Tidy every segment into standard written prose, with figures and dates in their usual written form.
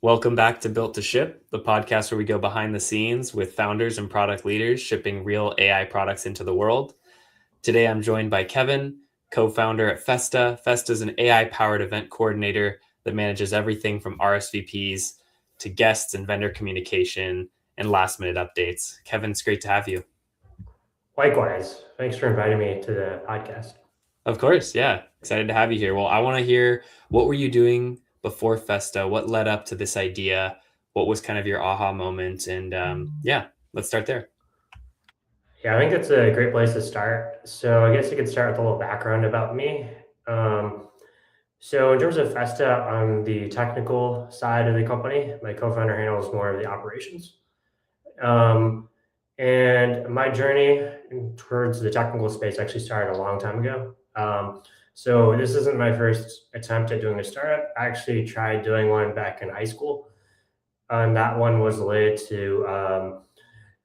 Welcome back to Built to Ship, the podcast where we go behind the scenes with founders and product leaders shipping real AI products into the world. Today, I'm joined by Kevin, co-founder at Festa. Festa is an AI-powered event coordinator that manages everything from RSVPs to guests and vendor communication and last-minute updates. Kevin, it's great to have you. Likewise. Thanks for inviting me to the podcast. Of course, yeah. Excited to have you here. Well, I want to hear, what were you doing before Festa? What led up to this idea? What was kind of your aha moment? And yeah, let's start there. Yeah, I think that's a great place to start. So I guess you could start with a little background about me. Um, so in terms of Festa, on the technical side of the company, my co-founder handles more of the operations. Um, and my journey towards the technical space actually started a long time ago. So this isn't my first attempt at doing a startup. I actually tried doing one back in high school, and that one was related to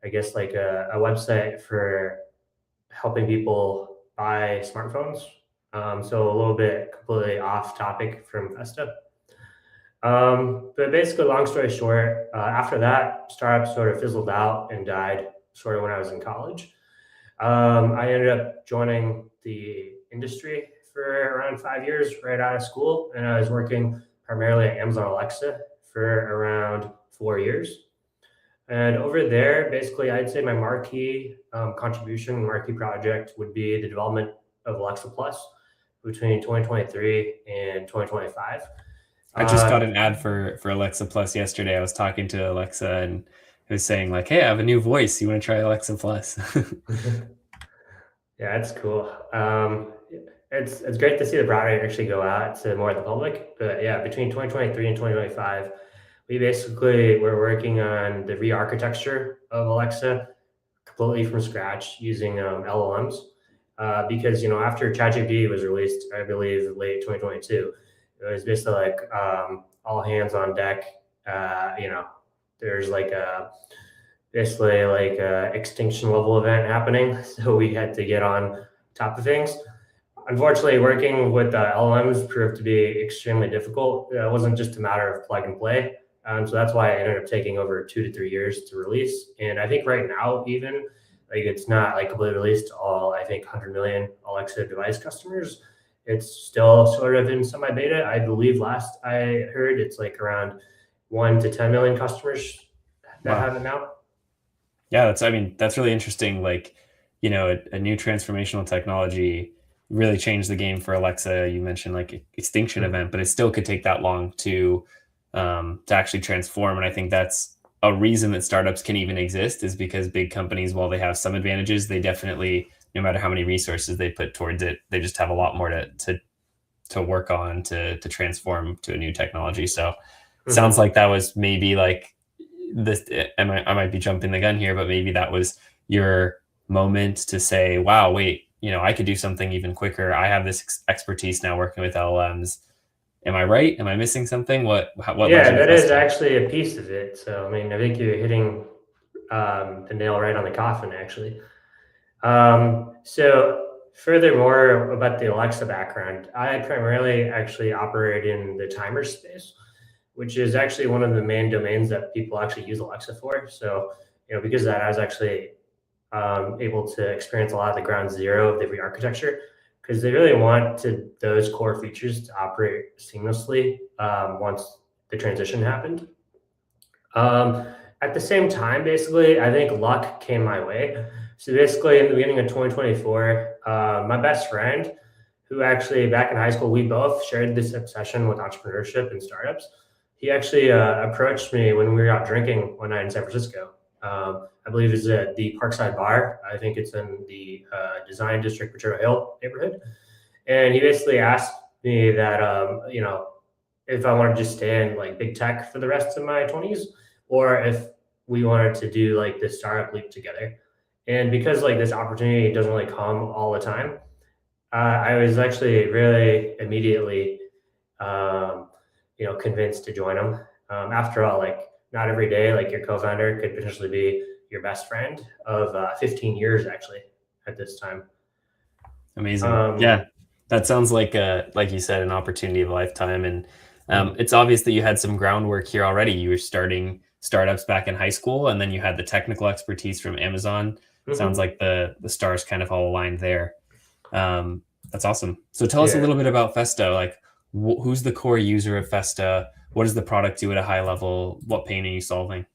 I guess like a website for helping people buy smartphones. So a little bit completely off topic from Festa. But basically, long story short, after that, startup sort of fizzled out and died sort of when I was in college. I ended up joining the industry for around 5 years right out of school, and I was working primarily at Amazon Alexa for around 4 years. And over there, basically, I'd say my marquee contribution, marquee project would be the development of Alexa Plus between 2023 and 2025. I just got Uh, an ad for Alexa Plus yesterday. I was talking to Alexa and it was saying like, "Hey, I have a new voice. You want to try Alexa Plus?" yeah, it's cool. It's great to see the product actually go out to more of the public. But yeah, between 2023 and 2025, we basically were working on the re-architecture of Alexa completely from scratch using LLMs. Because after ChatGPT was released, I believe late 2022, it was basically like all hands on deck. There's like a basically like a extinction level event happening, so we had to get on top of things. Unfortunately, working with LLMs proved to be extremely difficult. It wasn't just a matter of plug and play. So that's why it ended up taking over 2 to 3 years to release. And I think right now, even like it's not like completely released to all, I think, 100 million Alexa device customers. It's still sort of in semi beta. I believe last I heard it's like around 1 to 10 million customers that Wow. have it now. Yeah, that's really interesting. Like, a new transformational technology really changed the game for Alexa. You mentioned like extinction event, but it still could take that long to actually transform. And I think that's a reason that startups can even exist, is because big companies, while they have some advantages, they definitely, no matter how many resources they put towards it, they just have a lot more to work on to transform to a new technology. So it sounds Mhm. like that was maybe like this. I might be jumping the gun here, but maybe that was your moment to say, wow, wait, I could do something even quicker. I have this expertise now working with LLMs. Am I right? Am I missing something? What led Yeah, you to that is Festa? actually a piece of it. So, I mean, I think you're hitting the nail right on the coffin, actually. So, furthermore, about the Alexa background, I primarily actually operate in the timer space, which is actually one of the main domains that people actually use Alexa for. So, because of that, I was actually able to experience a lot of the ground zero of the re-architecture because they really want those core features to operate seamlessly once the transition happened. Um, at the same time, basically, I think luck came my way. So basically, in the beginning of 2024, my best friend, who actually back in high school, we both shared this obsession with entrepreneurship and startups. He actually approached me when we were out drinking one night in San Francisco. I believe it's at the Parkside Bar. I think it's in the Design District, Potato Hill neighborhood. And he basically asked me that, if I wanted to just stay in like big tech for the rest of my 20s, or if we wanted to do like this startup leap together. And because like this opportunity doesn't really come all the time, I was actually really immediately, um, convinced to join them. After all, like not every day, like your co-founder could potentially be your best friend of 15 years actually at this time. Amazing. Um, Yeah. That sounds like you said, an opportunity of a lifetime. And Mhm. It's obvious that you had some groundwork here already. You were starting startups back in high school, and then you had the technical expertise from Amazon. Sounds Mhm. like the stars kind of all aligned there. Um, that's awesome. So tell us a Yeah. little bit about Festa. Like, who's the core user of Festa? What does the product do at a high level? What pain are you solving?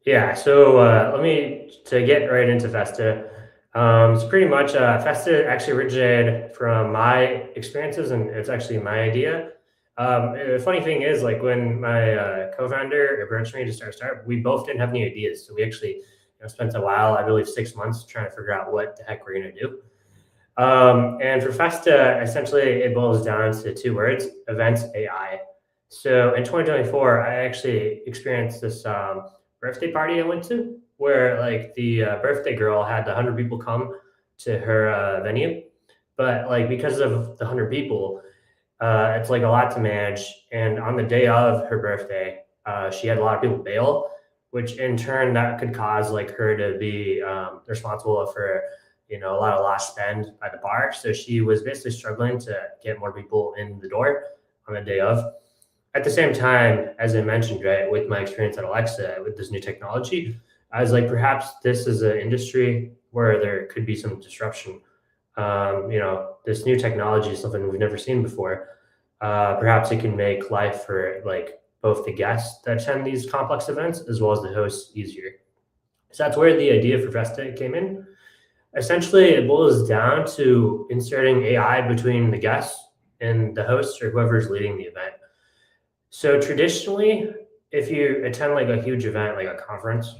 Yeah, so let me to get right into Festa. It's pretty much Festa actually originated from my experiences, and it's actually my idea. The funny thing is, like when my co-founder approached me to start a startup, we both didn't have any ideas, so we actually spent a while, I believe 6 months, trying to figure out what the heck we're gonna do. And for Festa, essentially, it boils down to two words: events AI. So in 2024, I actually experienced this birthday party I went to, where like the birthday girl had 100 people come to her venue, but like because of the 100 people, it's like a lot to manage. And on the day of her birthday, she had a lot of people bail, which in turn that could cause like her to be responsible for a lot of lost spend by the bar. So she was basically struggling to get more people in the door on the day of. At the same time, as I mentioned, right, with my experience at Alexa with this new technology, I was like, perhaps this is an industry where there could be some disruption. This new technology is something we've never seen before. Perhaps it can make life for like both the guests that attend these complex events as well as the hosts easier. So that's where the idea for Vesta came in. Essentially, it boils down to inserting AI between the guests and the hosts or whoever's leading the event. So traditionally, if you attend like a huge event, like a conference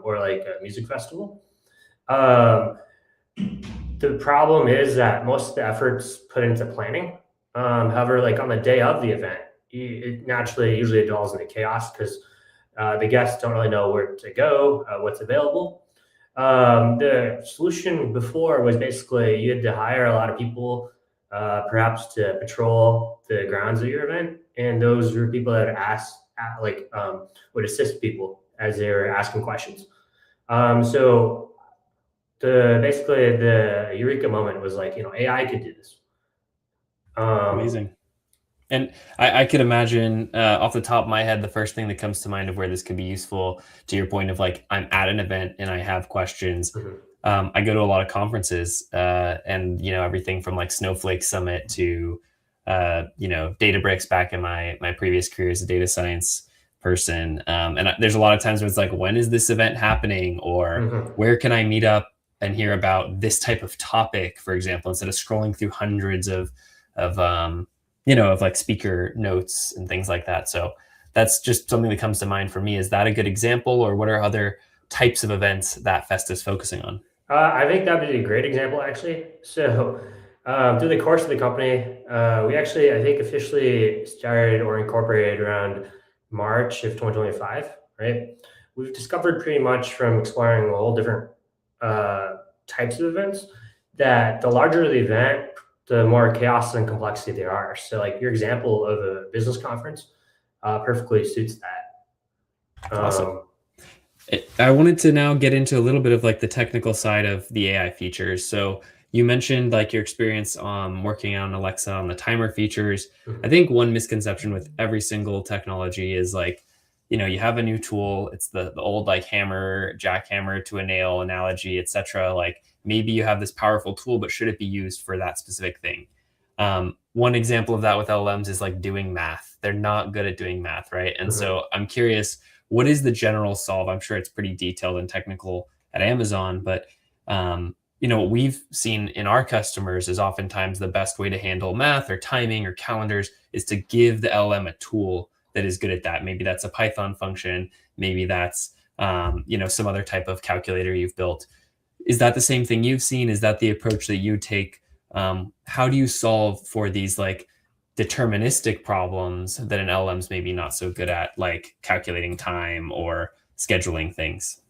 or like a music festival, um, the problem is that most of the effort's put into planning. However, like on the day of the event, it naturally usually dwells into chaos because the guests don't really know where to go, what's available. The solution before was basically you had to hire a lot of people, perhaps to patrol the grounds of your event, and those were people that would assist people as they were asking questions. So the eureka moment was like, AI could do this. Um, Amazing. And I could imagine off the top of my head, the first thing that comes to mind of where this could be useful, to your point of like, I'm at an event and I have questions. mhm, I go to a lot of conferences and, everything from like Snowflake Summit to, Databricks back in my previous career as a data science person. And there's a lot of times where it's like, when is this event happening? Or mhm. where can I meet up and hear about this type of topic, for example, instead of scrolling through hundreds of like speaker notes and things like that. So that's just something that comes to mind for me. Is that a good example, or what are other types of events that Fest is focusing on? I think that would be a great example, actually. So, through the course of the company, we actually, I think, officially started or incorporated around March of 2025, right? We've discovered pretty much from exploring a whole different uh, types of events that the larger the event, the more chaos and complexity there are. So, like your example of a business conference perfectly suits that. Awesome. Um, I wanted to now get into a little bit of like the technical side of the AI features. So you mentioned like your experience working on Alexa on the timer features. I mhm, think one misconception with every single technology is like, you have a new tool. It's the old like hammer, jackhammer to a nail analogy, etc. Like maybe you have this powerful tool, but should it be used for that specific thing? One example of that with LLMs is like doing math. They're not good at doing math, right? And mhm, so I'm curious, what is the general solve? I'm sure it's pretty detailed and technical at Amazon, but what we've seen in our customers is oftentimes the best way to handle math or timing or calendars is to give the LM a tool that is good at that. Maybe that's a Python function, maybe that's some other type of calculator you've built. Is that the same thing you've seen? Is that the approach that you take? How do you solve for these like deterministic problems that an LM's maybe not so good at, like calculating time or scheduling things?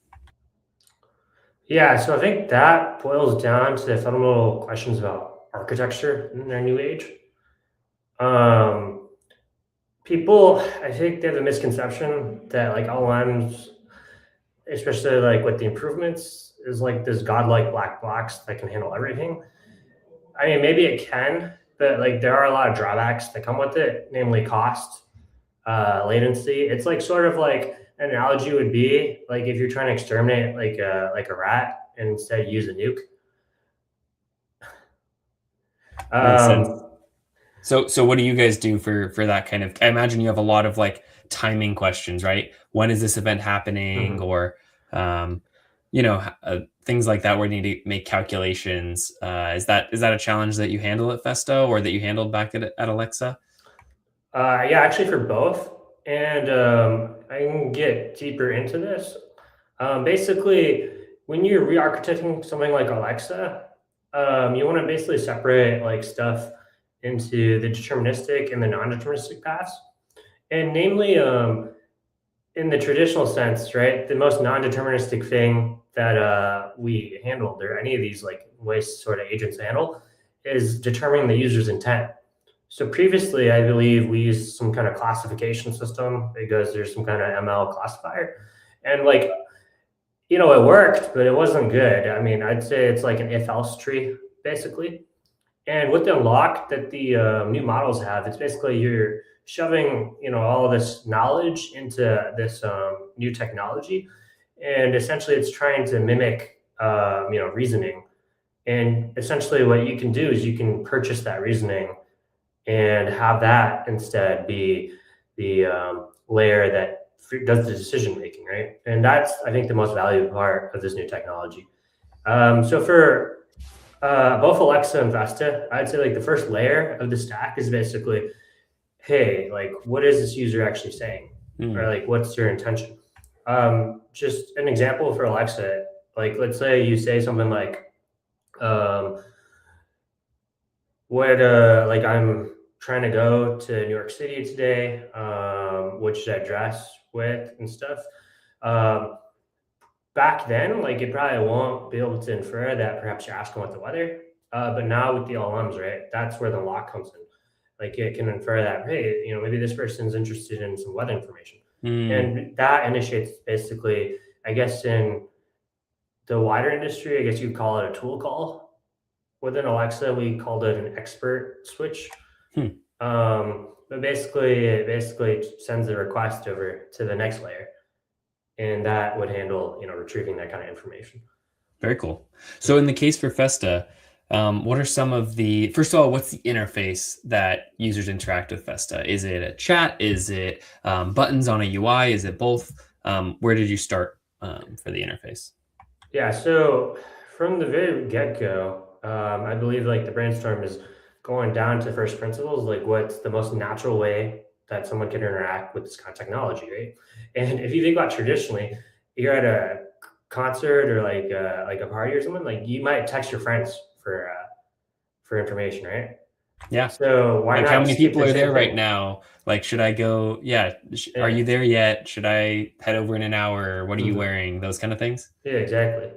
Yeah, so I think that boils down to the fundamental questions about architecture in our new age. Um, People, I think they have a misconception that like LLMs, especially like with the improvements, is like this godlike black box that can handle everything. I mean, maybe it can, but like there are a lot of drawbacks that come with it, namely cost, latency. It's like sort of like an analogy would be like if you're trying to exterminate like a rat and instead use a nuke. Makes sense. Um, So what do you guys do for that kind of? I imagine you have a lot of like timing questions, right? When is this event happening, mhm. or um, things like that where you need to make calculations. Is that a challenge that you handle at Festa or that you handled back at Alexa? Yeah, actually for both. And I can get deeper into this. Basically, when you're re-architecting something like Alexa, you want to basically separate like stuff into the deterministic and the non-deterministic paths. And namely, in the traditional sense, right, the most non-deterministic thing that we handled, or any of these like ways sort of agents handle, is determining the user's intent. So previously, I believe we used some kind of classification system because there's some kind of ML classifier, and like it worked, but it wasn't good. I mean, I'd say it's like an if-else tree basically. And with the unlock that the new models have, it's basically you're shoving all this knowledge into this new technology, and essentially it's trying to mimic reasoning. And essentially, what you can do is you can purchase that reasoning and have that instead be the layer that does the decision making, right? And that's, I think, the most valuable part of this new technology. So for both Alexa and Vesta, I'd say like the first layer of the stack is basically, hey, like what is this user actually saying, or Hmm. like what's your intention? Just an example for Alexa, like let's say you say something like, um, what like I'm trying to go to New York City today, which address with and stuff. Um, Back then, like it probably won't be able to infer that perhaps you're asking what the weather. But now with the LLMs, right, that's where the lock comes in. Like it can infer that, hey, maybe this person's interested in some weather information. Hmm. And that initiates basically, I guess in the wider industry, I guess you'd call it a tool call. Within Alexa, we called it an expert switch. Hmm. But basically, it basically sends the request over to the next layer, and that would handle, retrieving that kind of information. Very cool. So in the case for Festa, what are some of the, first of all, what's the interface that users interact with Festa? Is it a chat? Is it buttons on a UI? Is it both? Where did you start for the interface? Yeah, so from the very get-go, I believe like the brainstorm is going down to first principles, like what's the most natural way that someone can interact with this kind of technology, right? And if you think about traditionally, you're at a concert or like a party or something, like you might text your friends for information, right? Yeah. So why Like how not many just keep people the are same there right thing? now? Like, should I go? Yeah. Are Yeah. you there yet? Should I head over in an hour? What are you Mhm. wearing? Those kind of things. Yeah, exactly.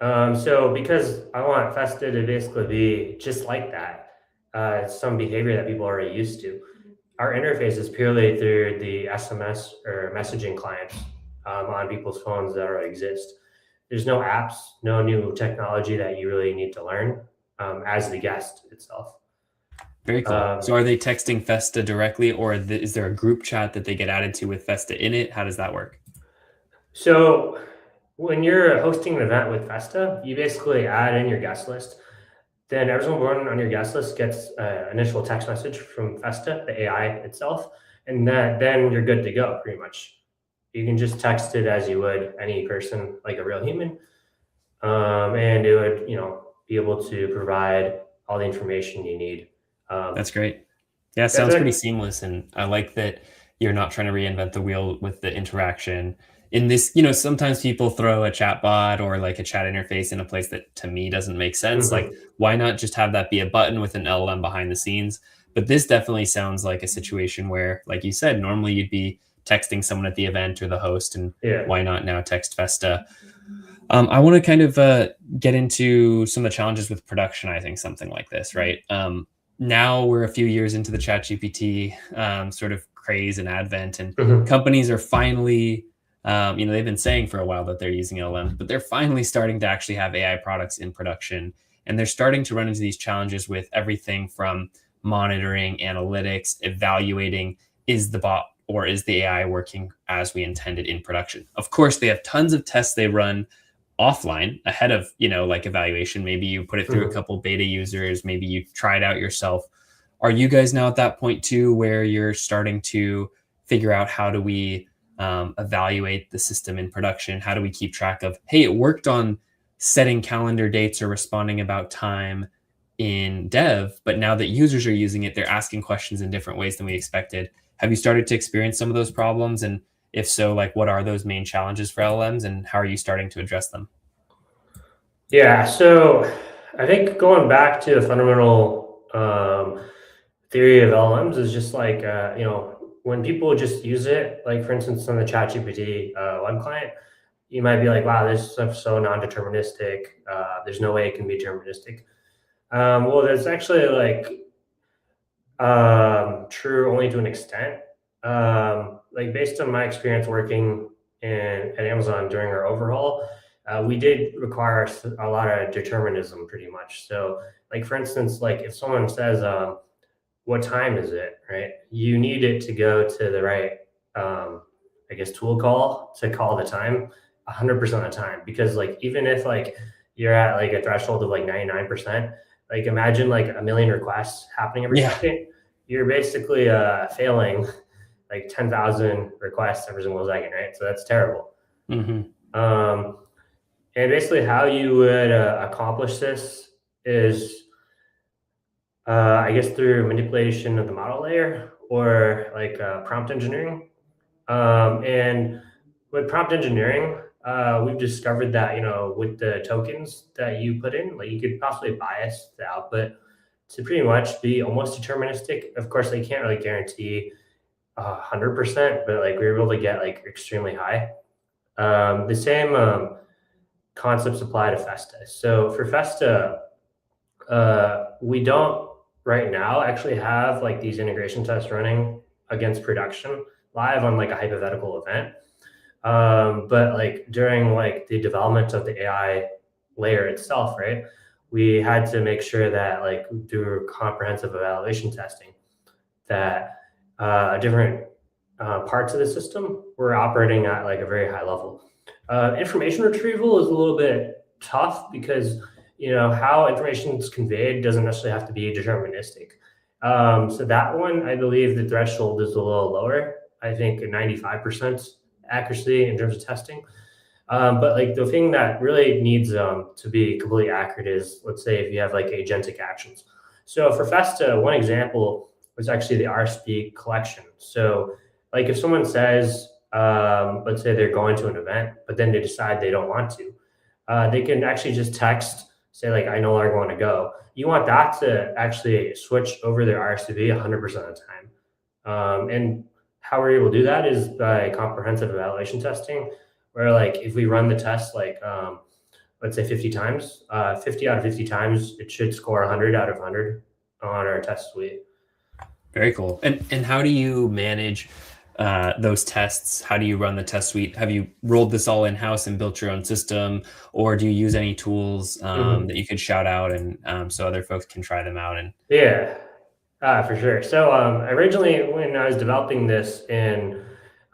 So because I want Festa to basically be just like that, some behavior that people are already used to. Our interface is purely through the SMS or messaging clients on people's phones that already exist. There's no apps, no new technology that you really need to learn as the guest itself. Very cool. Um, So are they texting Festa directly, or is there a group chat that they get added to with Festa in it? How does that work? so when you're hosting an event with Festa, you basically add in your guest list. Then everyone on your guest list gets an initial text message from Festa, the AI itself, and then you're good to go pretty much. You can just text it as you would any person, like a real human, and it would, be able to provide all the information you need. Um, That's great. Yeah, that's sounds pretty like, seamless, and I like that you're not trying to reinvent the wheel with the interaction. In this, sometimes people throw a chat bot or like a chat interface in a place that to me doesn't make sense. Like, mhm, why not just have that be a button with an LLM behind the scenes? But this definitely sounds like a situation where, like you said, normally you'd be texting someone at the event or the host, and yeah. why not now text Festa? I want to kind of get into some of the challenges with productionizing something like this, right? Now we're a few years into the ChatGPT sort of craze and advent, and Mhm. companies are finally, they've been saying for a while that they're using LLMs, but they're finally starting to actually have AI products in production, and they're starting to run into these challenges with everything from monitoring, analytics, evaluating, is the bot or is the AI working as we intended in production? Of course, they have tons of tests they run offline ahead of, like evaluation. Maybe you put it through a Mhm. couple beta users, maybe you try it out yourself. Are you guys now at that point too, where you're starting to figure out how do we evaluate the system in production? How do we keep track of, hey, it worked on setting calendar dates or responding about time in dev, but now that users are using it, they're asking questions in different ways than we expected. Have you started to experience some of those problems? And if so, like what are those main challenges for LLMs and how are you starting to address them? Yeah, so I think going back to the fundamental theory of LLMs is just like when people just use it, like for instance on the ChatGPT web client, you might be like, "Wow, this stuff's so non-deterministic. There's no way it can be deterministic." Well, that's actually like true only to an extent. Like based on my experience working at Amazon during our overhaul, we did require a lot of determinism pretty much. So like for instance, like if someone says, what time is it, right? You need it to go to the right, I guess, tool call to call the time 100% of the time. Because like, even if like you're at like a threshold of like 99%, like imagine like a million requests happening every Yeah. second, you're basically failing like 10,000 requests every single second, right? So that's terrible. Hmm. Um, and basically how you would accomplish this is I guess through manipulation of the model layer or like prompt engineering. And with prompt engineering, we've discovered that with the tokens that you put in, like you could possibly bias the output to pretty much be almost deterministic. Of course, they can't really guarantee 100%, but like we were able to get like extremely high. The same concepts apply to Festa. So for Festa, we don't right now actually have like these integration tests running against production live on like a hypothetical event. But like during like the development of the AI layer itself, right? We had to make sure that like through comprehensive evaluation testing that different parts of the system were operating at like a very high level. Information retrieval is a little bit tough because how information is conveyed doesn't necessarily have to be deterministic. So that one, I believe the threshold is a little lower. I think 95% accuracy in terms of testing. But like the thing that really needs to be completely accurate is, let's say, if you have like agentic actions. So for Festa, one example was actually the RSP collection. So like if someone says, let's say they're going to an event, but then they decide they don't want to, they can actually just text, say like, I no longer want to go. You want that to actually switch over their RSVP 100% of the time. And how we're able to do that is by comprehensive evaluation testing, where like if we run the test like let's say 50 times, 50 out of 50 times, it should score 100 out of 100 on our test suite. Very cool. And how do you manage those tests? How do you run the test suite? Have you rolled this all in house and built your own system, or do you use any tools Mhm. that you could shout out and so other folks can try them out? And Yeah, for sure. So originally, when I was developing this in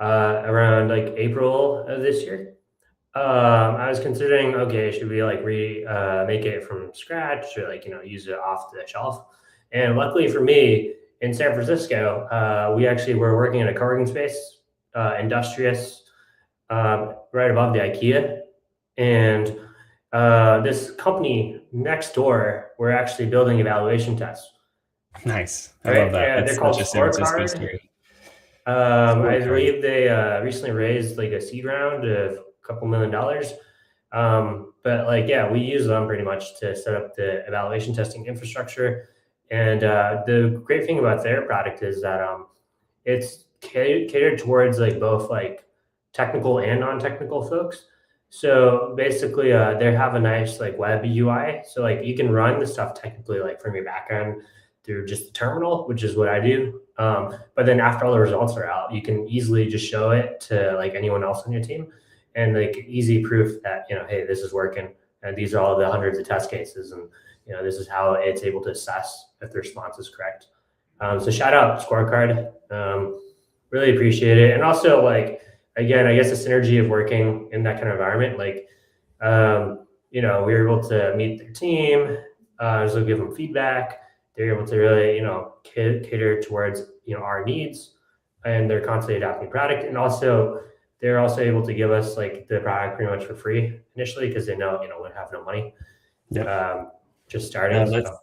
around like April of this year, I was considering, okay, should we like make it from scratch or like use it off the shelf? And luckily for me, in San Francisco, we actually were working in a co-working space, Industrious, right above the IKEA, and this company next door were actually building evaluation tests. nice, I love Right? that. They're That's called such a San Francisco Scorecard. story. I Scorecard. believe they recently raised like a seed round of a couple $1 million. But like, yeah, we use them pretty much to set up the evaluation testing infrastructure. And the great thing about their product is that it's catered towards like both like technical and non-technical folks. So basically, they have a nice like web UI. So like you can run the stuff technically like from your background through just the terminal, which is what I do. But then after all the results are out, you can easily just show it to like anyone else on your team, and like easy proof that hey, this is working, and these are all the hundreds of test cases, and this is how it's able to assess if the response is correct. So shout out Scorecard. Really appreciate it. And also, like, again, I guess the synergy of working in that kind of environment, like, we were able to meet their team, so give them feedback. They're able to really, cater towards, our needs, and they're constantly adapting the product. And also, they're also able to give us like the product pretty much for free initially because they know, we have no money, Yep. just starting. No,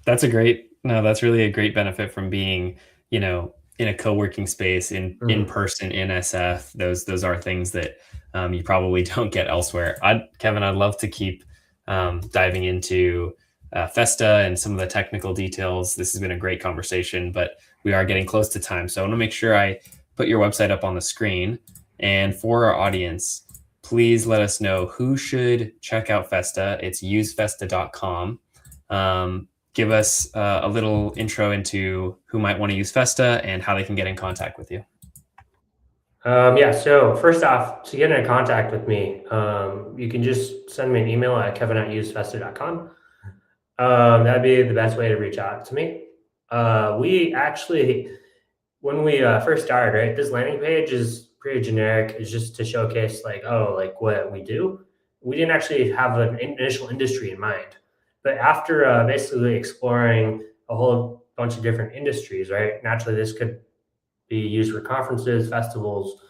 that's a great, no, that's really a great benefit from being, in a co-working space in person in SF. Those are things that you probably don't get elsewhere. Kevin, I'd love to keep diving into Festa and some of the technical details. This has been a great conversation, but we are getting close to time. So I want to make sure I put your website up on the screen. And for our audience, please let us know who should check out Festa. It's usefesta.com. Give us a little intro into who might want to use Festa and how they can get in contact with you. Yeah, so first off, to get in contact with me, you can just send me an email at kevin@usefesta.com. That'd be the best way to reach out to me. We actually, when we first started, right, this landing page is pretty generic. It's just to showcase like, what we do. We didn't actually have an initial industry in mind. But after basically exploring a whole bunch of different industries, right, naturally this could be used for conferences, festivals,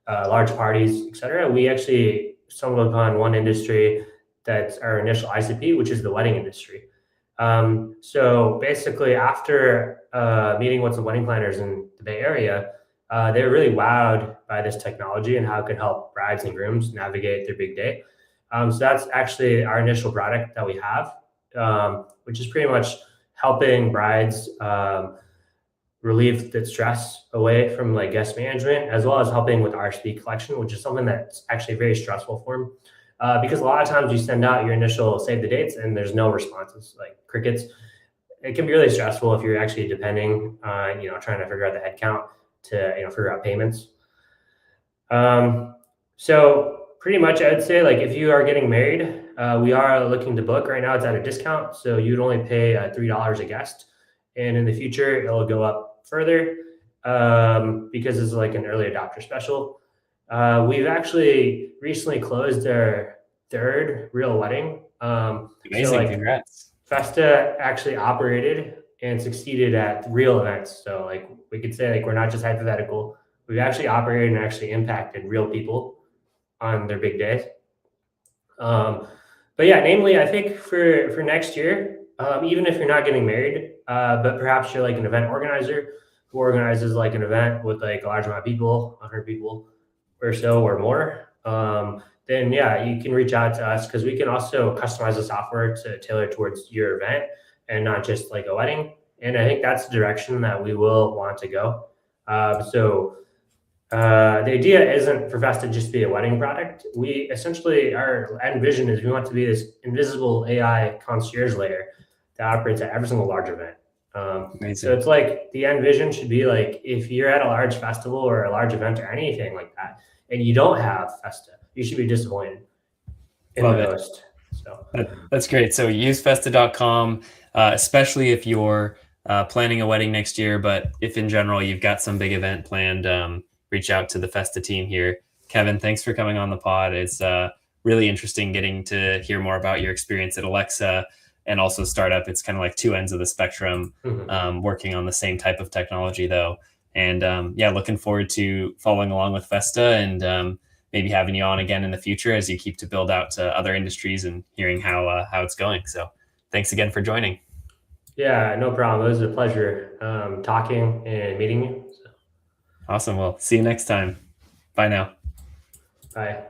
large parties, etc. We actually stumbled upon one industry that's our initial ICP, which is the wedding industry. So basically, after meeting with some wedding planners in the Bay Area, they were really wowed by this technology and how it could help brides and grooms navigate their big day. So that's actually our initial product that we have, which is pretty much helping brides relieve the stress away from like guest management, as well as helping with RSP collection, which is something that's actually very stressful for them. Because a lot of times you send out your initial save the dates and there's no responses, like crickets. It can be really stressful if you're actually depending on, trying to figure out the head count to, figure out payments. So pretty much I would say like if you are getting married, we are looking to book right now. It's at a discount. So you'd only pay $3 a guest. And in the future, it'll go up further because it's like an early adopter special. We've actually recently closed our third real wedding. Amazing, congrats. Festa actually operated and succeeded at real events. So like we could say like we're not just hypothetical. We've actually operated and actually impacted real people on their big days. But yeah, namely, I think for next year, even if you're not getting married, but perhaps you're like an event organizer who organizes like an event with like a large amount of people, 100 people or so or more, then yeah, you can reach out to us because we can also customize the software to tailor towards your event and not just like a wedding. And I think that's the direction that we will want to go. The idea isn't for Festa to just be a wedding product. We essentially, our end vision is we want to be this invisible AI concierge layer that operates at every single large event. So it's like the end vision should be like if you're at a large festival or a large event or anything like that, and you don't have Festa, you should be disappointed in the host. So that's great. So usefesta.com, especially if you're planning a wedding next year, but if in general you've got some big event planned, reach out to the Festa team here. Kevin, thanks for coming on the pod. It's really interesting getting to hear more about your experience at Alexa and also startup. It's kind of like two ends of the spectrum, working on the same type of technology though. And yeah, looking forward to following along with Festa and maybe having you on again in the future as you keep to build out to other industries and hearing how it's going. So thanks again for joining. Yeah, no problem. It was a pleasure talking and meeting you. So. Awesome. Well, see you next time. Bye now. Bye.